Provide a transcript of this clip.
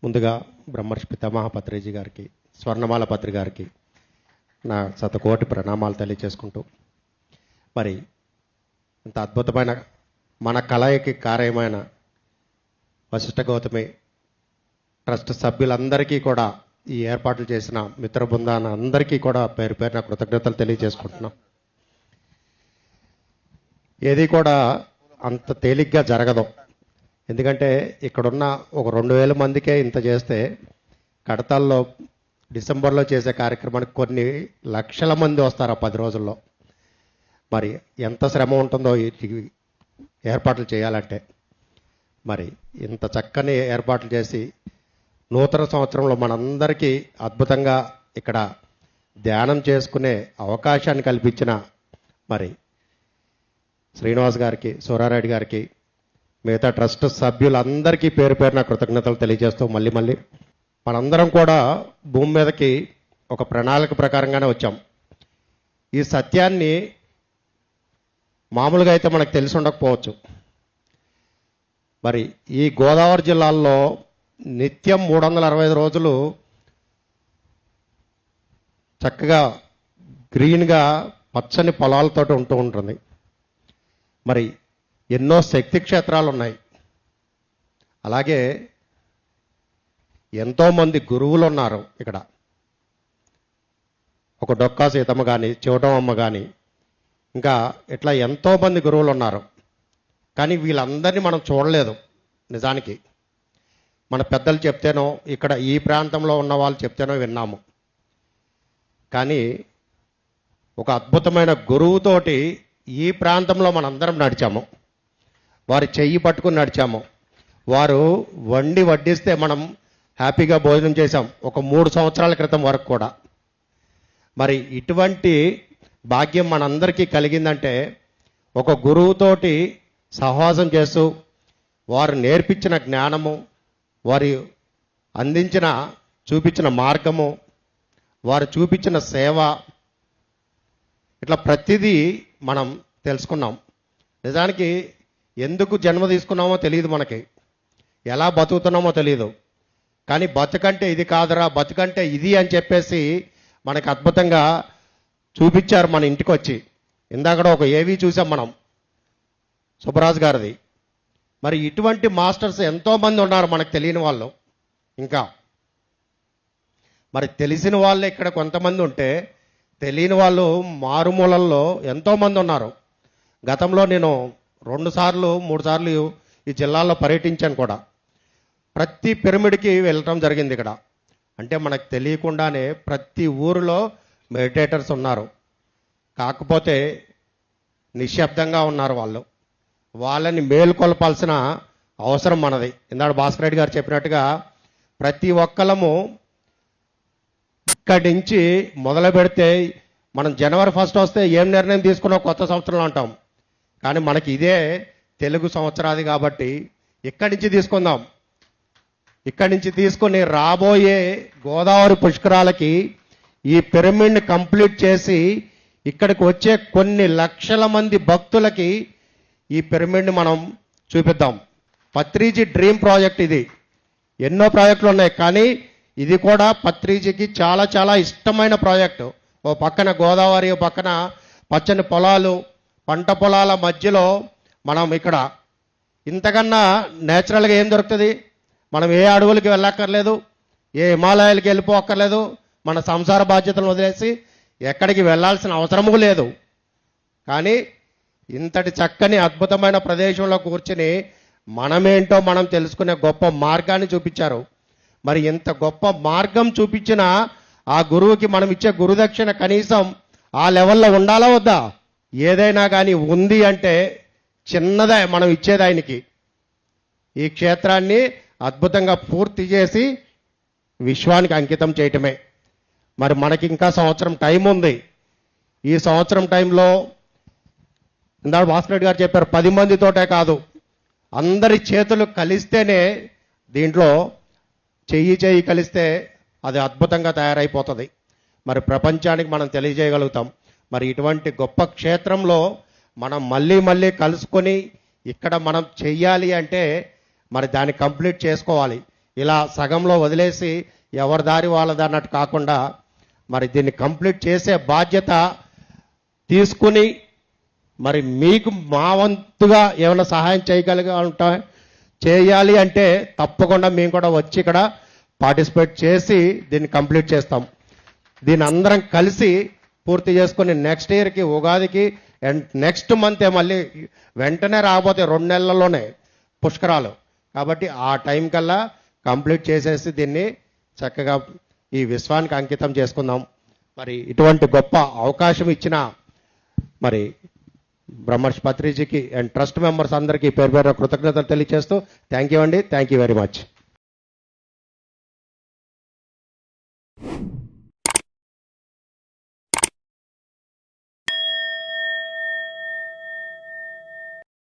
ముందుగా బ్రహ్మర్షి పితామహ పత్రిజీ గారికి, స్వర్ణమాల పత్రి గారికి నా శతకోటి ప్రణామాలు తెలియచేసుకుంటూ, మరి ఇంత అద్భుతమైన మన కలయికి కార్యమైన వశిష్ఠ గౌతమి ట్రస్ట్ సభ్యులందరికీ కూడా ఈ ఏర్పాట్లు చేసిన మిత్ర బృందాన అందరికీ కూడా పేరు పేరున కృతజ్ఞతలు తెలియజేసుకుంటున్నాం. ఏది కూడా అంత తేలిగ్గా జరగదు. ఎందుకంటే ఇక్కడున్న ఒక 2000 మందికే ఇంత చేస్తే కడతాల్లో డిసెంబర్లో చేసే కార్యక్రమానికి కొన్ని లక్షల మంది వస్తారు ఆ 10 రోజుల్లో. మరి ఎంత శ్రమ ఉంటుందో ఈ ఏర్పాట్లు చేయాలంటే. మరి ఇంత చక్కని ఏర్పాట్లు చేసి నూతన సంవత్సరంలో మనందరికీ అద్భుతంగా ఇక్కడ ధ్యానం చేసుకునే అవకాశాన్ని కల్పించిన మరి శ్రీనివాస్ గారికి, సూరారెడ్డి గారికి, మిగతా ట్రస్ట్ సభ్యులందరికీ పేరు పేరున కృతజ్ఞతలు తెలియజేస్తూ మళ్ళీ మనందరం కూడా భూమి మీదకి ఒక ప్రణాళిక ప్రకారంగానే వచ్చాం. ఈ సత్యాన్ని మామూలుగా అయితే మనకు తెలిసి ఉండకపోవచ్చు. మరి ఈ గోదావరి జిల్లాల్లో నిత్యం 365 రోజులు చక్కగా గ్రీన్గా పచ్చని పొలాలతో ఉంటూ ఉంటుంది. మరి ఎన్నో శక్తి క్షేత్రాలు ఉన్నాయి. అలాగే ఎంతోమంది గురువులు ఉన్నారు ఇక్కడ. ఒక డొక్కా సీతమ్మ కానీ, చివటమ్మ కానీ, ఇంకా ఇట్లా ఎంతోమంది గురువులు ఉన్నారు. కానీ వీళ్ళందరినీ మనం చూడలేదు. నిజానికి మన పెద్దలు చెప్తేనో, ఇక్కడ ఈ ప్రాంతంలో ఉన్న వాళ్ళు చెప్తేనో విన్నాము. కానీ ఒక అద్భుతమైన గురువుతోటి ఈ ప్రాంతంలో మనందరం నడిచాము. వారి చెయ్యి పట్టుకుని నడిచాము. వారు వండి వడ్డిస్తే మనం హ్యాపీగా భోజనం చేశాం ఒక 3 సంవత్సరాల క్రితం వరకు కూడా. మరి ఇటువంటి భాగ్యం మనందరికీ కలిగిందంటే ఒక గురువుతోటి సహవాసం చేస్తూ వారు నేర్పించిన జ్ఞానము, వారు చూపించిన మార్గము, వారు చూపించిన సేవ, ఇట్లా ప్రతిదీ మనం తెలుసుకున్నాం. నిజానికి ఎందుకు జన్మ తీసుకున్నామో తెలియదు, మనకి ఎలా బతుకుతున్నామో తెలియదు. కానీ బతుకంటే ఇది కాదురా, బతుకంటే ఇది అని చెప్పేసి మనకి అద్భుతంగా చూపించారు మన ఇంటికి వచ్చి. ఇందాక ఒక ఏవీ చూసాం మనం, సుబ్బరాజు గారిది. మరి ఇటువంటి మాస్టర్స్ ఎంతోమంది ఉన్నారు మనకు తెలియని వాళ్ళు. ఇంకా మరి తెలిసిన వాళ్ళు ఇక్కడ కొంతమంది ఉంటే, తెలియని వాళ్ళు మారుమూలల్లో ఎంతోమంది ఉన్నారు. గతంలో నేను 2 సార్లు 3 సార్లు ఈ జిల్లాలో పర్యటించాను కూడా. ప్రతి పిరమిడ్కి వెళ్ళటం జరిగింది ఇక్కడ. అంటే మనకు తెలియకుండానే ప్రతి ఊరిలో మెడిటేటర్స్ ఉన్నారు. కాకపోతే నిశ్శబ్దంగా ఉన్నారు వాళ్ళు. వాళ్ళని మేలుకొల్పాల్సిన అవసరం మనది. ఇందాక భాస్కర్ రెడ్డి గారు చెప్పినట్టుగా ప్రతి ఒక్కళ్ళము ఇక్కడి నుంచి మొదలు పెడితే మనం జనవరి 1 వస్తే ఏం నిర్ణయం తీసుకున్నాం కొత్త సంవత్సరంలో అంటాం. కానీ మనకి ఇదే తెలుగు సంవత్సరాది కాబట్టి ఇక్కడి నుంచి తీసుకుందాం. ఇక్కడి నుంచి తీసుకొని రాబోయే గోదావరి పుష్కరాలకి ఈ పిరమిడ్ని కంప్లీట్ చేసి ఇక్కడికి వచ్చే కొన్ని లక్షల మంది భక్తులకి ఈ పిరమిడ్ని మనం చూపిద్దాం. పత్రిజీ డ్రీమ్ ప్రాజెక్ట్ ఇది. ఎన్నో ప్రాజెక్టులు ఉన్నాయి, కానీ ఇది కూడా పత్రిజీకి చాలా చాలా ఇష్టమైన ప్రాజెక్టు. ఓ పక్కన గోదావరి, ఓ పక్కన పచ్చని పొలాలు, పంట పొలాల మధ్యలో మనం ఇక్కడ ఇంతకన్నా నేచురల్గా ఏం దొరుకుతుంది? మనం ఏ అడవులకి వెళ్ళక్కర్లేదు, ఏ హిమాలయాలకి వెళ్ళిపోక్కర్లేదు, మన సంసార బాధ్యతలను వదిలేసి ఎక్కడికి వెళ్ళాల్సిన అవసరము లేదు. కానీ ఇంతటి చక్కని అద్భుతమైన ప్రదేశంలో కూర్చుని మనమేంటో మనం తెలుసుకునే గొప్ప మార్గాన్ని చూపించారు. మరి ఇంత గొప్ప మార్గం చూపించిన ఆ గురువుకి మనం ఇచ్చే గురుదక్షిణ కనీసం ఆ లెవెల్లో ఉండాలా వద్దా? ఏదైనా కానీ ఉంది అంటే చిన్నదే మనం ఇచ్చేది ఆయనకి. ఈ క్షేత్రాన్ని అద్భుతంగా పూర్తి చేసి విశ్వానికి అంకితం చేయటమే. మరి మనకి ఇంకా సంవత్సరం టైం ఉంది. ఈ సంవత్సరం టైంలో ఇందాక భాస్కర్ రెడ్డి గారు చెప్పారు, 10 మందితోటే కాదు, అందరి చేతులు కలిస్తేనే దీంట్లో చెయ్యి కలిస్తే అది అద్భుతంగా తయారైపోతుంది. మరి ప్రపంచానికి మనం తెలియజేయగలుగుతాం. మరి ఇటువంటి గొప్ప క్షేత్రంలో మనం మళ్ళీ కలుసుకొని ఇక్కడ మనం చెయ్యాలి అంటే మరి దాన్ని కంప్లీట్ చేసుకోవాలి. ఇలా సగంలో వదిలేసి ఎవరి దారి వాళ్ళది అన్నట్టు కాకుండా మరి దీన్ని కంప్లీట్ చేసే బాధ్యత తీసుకుని మరి మీకు మా వంతుగా ఏమైనా సహాయం చేయగలిగా చేయాలి అంటే తప్పకుండా మేము కూడా వచ్చి ఇక్కడ పార్టిసిపేట్ చేసి దీన్ని కంప్లీట్ చేస్తాం. దీన్ని అందరం కలిసి పూర్తి చేసుకొని నెక్స్ట్ ఇయర్కి ఉగాదికి అండ్ నెక్స్ట్ మంతే మళ్ళీ వెంటనే రాకపోతే 2 నెలల్లోనే పుష్కరాలు కాబట్టి ఆ టైం కల్లా కంప్లీట్ చేసేసి దీన్ని చక్కగా ఈ విశ్వానికి అంకితం చేసుకుందాం. మరి ఇటువంటి గొప్ప అవకాశం ఇచ్చిన మరి బ్రహ్మర్షి పత్రిజీకి అండ్ ట్రస్ట్ మెంబర్స్ అందరికీ పేరు పేరు కృతజ్ఞతలు తెలియజేస్తూ థ్యాంక్ యూ అండి. Thank you very much.